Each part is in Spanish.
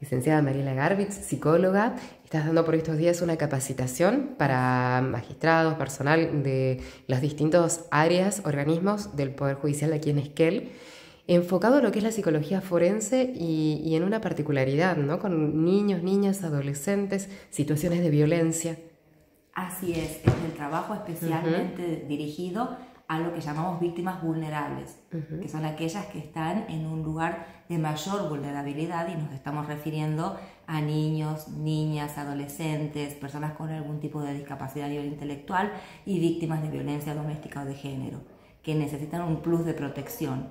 licenciada Mariela Garbitz, psicóloga. Estás dando por estos días una capacitación para magistrados, personal de las distintas áreas, organismos del Poder Judicial de aquí en Esquel, enfocado en lo que es la psicología forense y en una particularidad, ¿no? Con niños, niñas, adolescentes, situaciones de violencia. Así es el trabajo especialmente dirigido a lo que llamamos víctimas vulnerables, que son aquellas que están en un lugar de mayor vulnerabilidad, y nos estamos refiriendo a niños, niñas, adolescentes, personas con algún tipo de discapacidad a nivel intelectual y víctimas de violencia doméstica o de género, que necesitan un plus de protección,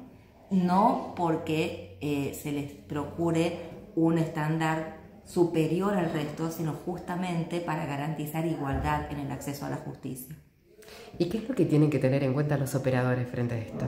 no porque se les procure un estándar superior al resto, sino justamente para garantizar igualdad en el acceso a la justicia. ¿Y qué es lo que tienen que tener en cuenta los operadores frente a esto?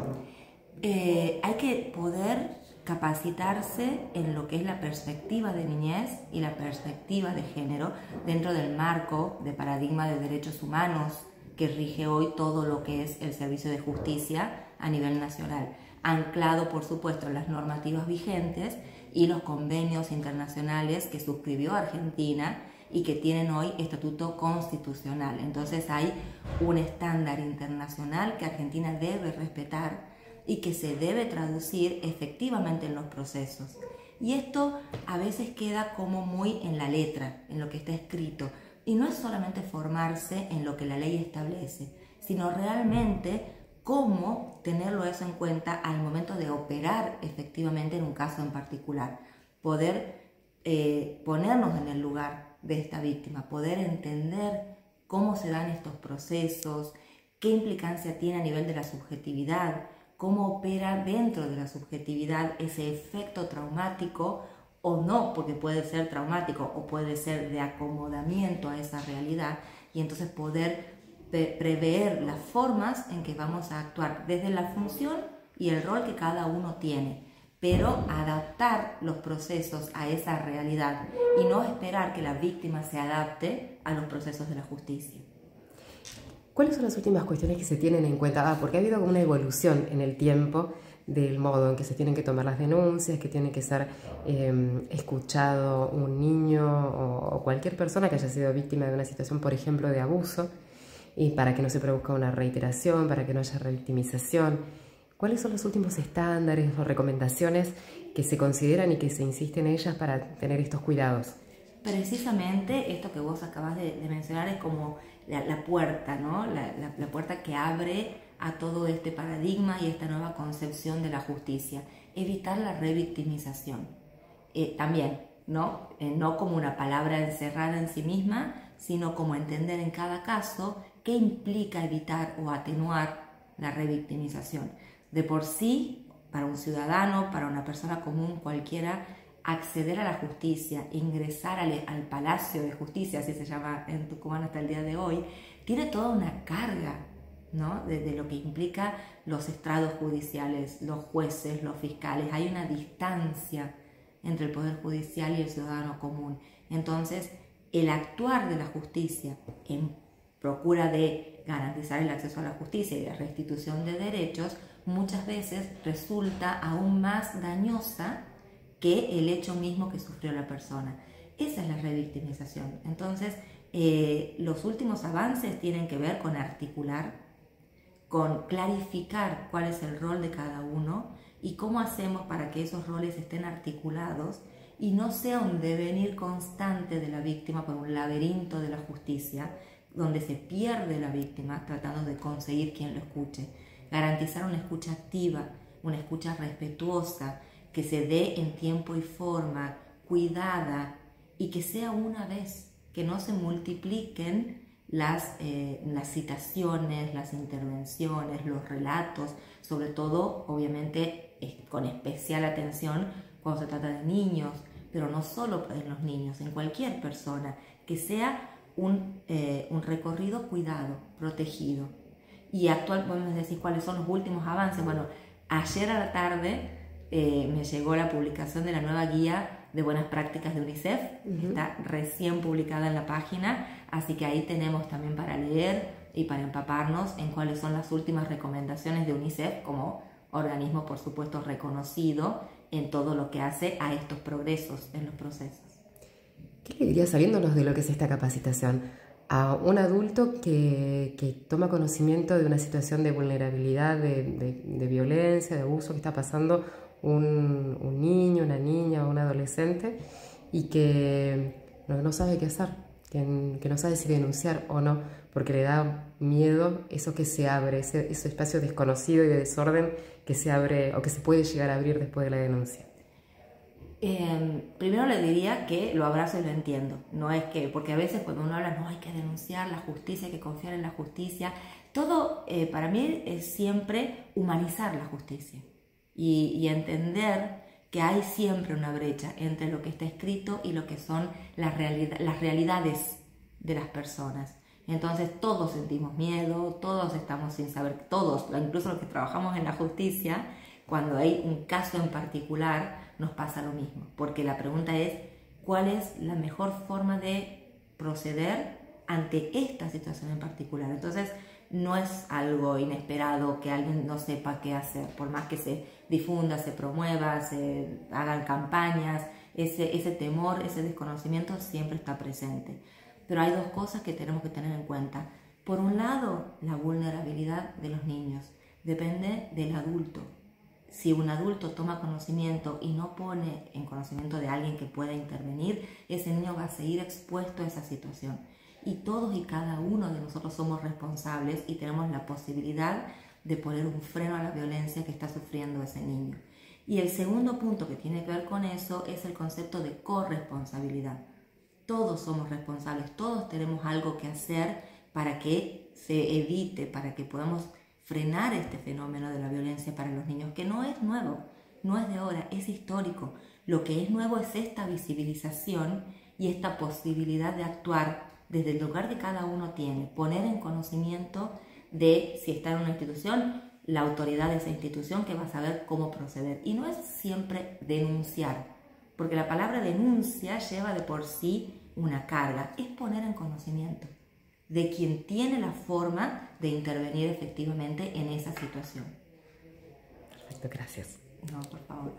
Hay que poder capacitarse en lo que es la perspectiva de niñez y la perspectiva de género dentro del marco de paradigma de derechos humanos que rige hoy todo lo que es el servicio de justicia a nivel nacional, anclado por supuesto en las normativas vigentes y los convenios internacionales que suscribió Argentina y que tienen hoy estatuto constitucional. Entonces hay un estándar internacional que Argentina debe respetar y que se debe traducir efectivamente en los procesos. Y esto a veces queda como muy en la letra, en lo que está escrito. Y no es solamente formarse en lo que la ley establece, sino realmente cómo tenerlo eso en cuenta al momento de operar efectivamente en un caso en particular. Poder ponernos en el lugar de esta víctima, poder entender cómo se dan estos procesos, qué implicancia tiene a nivel de la subjetividad, cómo opera dentro de la subjetividad ese efecto traumático o no, porque puede ser traumático o puede ser de acomodamiento a esa realidad, y entonces poder prever las formas en que vamos a actuar desde la función y el rol que cada uno tiene, pero adaptar los procesos a esa realidad y no esperar que la víctima se adapte a los procesos de la justicia. ¿Cuáles son las últimas cuestiones que se tienen en cuenta? Porque ha habido una evolución en el tiempo del modo en que se tienen que tomar las denuncias, que tiene que ser escuchado un niño o cualquier persona que haya sido víctima de una situación, por ejemplo, de abuso, y para que no se produzca una reiteración, para que no haya revictimización. ¿Cuáles son los últimos estándares o recomendaciones que se consideran y que se insiste en ellas para tener estos cuidados? Precisamente esto que vos acabas de mencionar es como la puerta, ¿no? La puerta que abre a todo este paradigma y esta nueva concepción de la justicia. Evitar la revictimización. También, ¿no? No como una palabra encerrada en sí misma, sino como entender en cada caso qué implica evitar o atenuar la revictimización. De por sí, para un ciudadano, para una persona común cualquiera, acceder a la justicia, ingresar al Palacio de Justicia, así se llama en Tucumán hasta el día de hoy, tiene toda una carga, ¿no? de lo que implica los estrados judiciales, los jueces, los fiscales. Hay una distancia entre el Poder Judicial y el ciudadano común. Entonces, el actuar de la justicia en procura de garantizar el acceso a la justicia y la restitución de derechos muchas veces resulta aún más dañosa que el hecho mismo que sufrió la persona. Esa es la revictimización. Entonces, los últimos avances tienen que ver con articular, con clarificar cuál es el rol de cada uno y cómo hacemos para que esos roles estén articulados y no sea un devenir constante de la víctima por un laberinto de la justicia, donde se pierde la víctima tratando de conseguir quien lo escuche. Garantizar una escucha activa, una escucha respetuosa, que se dé en tiempo y forma, cuidada, y que sea una vez, que no se multipliquen las citaciones, las intervenciones, los relatos, sobre todo, obviamente, con especial atención cuando se trata de niños, pero no solo en los niños, en cualquier persona, que sea un recorrido cuidado, protegido. Y actual, podemos decir cuáles son los últimos avances. Bueno, ayer a la tarde me llegó la publicación de la nueva guía de buenas prácticas de UNICEF. Está recién publicada en la página, así que ahí tenemos también para leer y para empaparnos en cuáles son las últimas recomendaciones de UNICEF como organismo, por supuesto, reconocido en todo lo que hace a estos progresos en los procesos. ¿Qué le diría, sabiéndonos de lo que es esta capacitación, a un adulto que toma conocimiento de una situación de vulnerabilidad, de violencia, de abuso que está pasando un niño, una niña o un adolescente y que no sabe qué hacer, que no sabe si denunciar o no, porque le da miedo eso que se abre, ese espacio desconocido y de desorden que se abre o que se puede llegar a abrir después de la denuncia? Primero le diría que lo abrazo y lo entiendo. No es que, porque a veces cuando uno habla, no, hay que denunciar la justicia, hay que confiar en la justicia. Todo para mí es siempre humanizar la justicia y entender que hay siempre una brecha entre lo que está escrito y lo que son las realidades de las personas. Entonces todos sentimos miedo, todos estamos sin saber, todos, incluso los que trabajamos en la justicia, cuando hay un caso en particular, nos pasa lo mismo, porque la pregunta es, ¿cuál es la mejor forma de proceder ante esta situación en particular? Entonces, no es algo inesperado que alguien no sepa qué hacer, por más que se difunda, se promueva, se hagan campañas, ese temor, ese desconocimiento siempre está presente. Pero hay dos cosas que tenemos que tener en cuenta. Por un lado, la vulnerabilidad de los niños depende del adulto. Si un adulto toma conocimiento y no pone en conocimiento de alguien que pueda intervenir, ese niño va a seguir expuesto a esa situación. Y todos y cada uno de nosotros somos responsables y tenemos la posibilidad de poner un freno a la violencia que está sufriendo ese niño. Y el segundo punto que tiene que ver con eso es el concepto de corresponsabilidad. Todos somos responsables, todos tenemos algo que hacer para que se evite, para que podamos frenar este fenómeno de la violencia para los niños, que no es nuevo, no es de ahora, es histórico. Lo que es nuevo es esta visibilización y esta posibilidad de actuar desde el lugar que cada uno tiene, poner en conocimiento de si está en una institución, la autoridad de esa institución que va a saber cómo proceder. Y no es siempre denunciar, porque la palabra denuncia lleva de por sí una carga, es poner en conocimiento de quien tiene la forma de intervenir efectivamente en esa situación. Perfecto, gracias. No, por favor.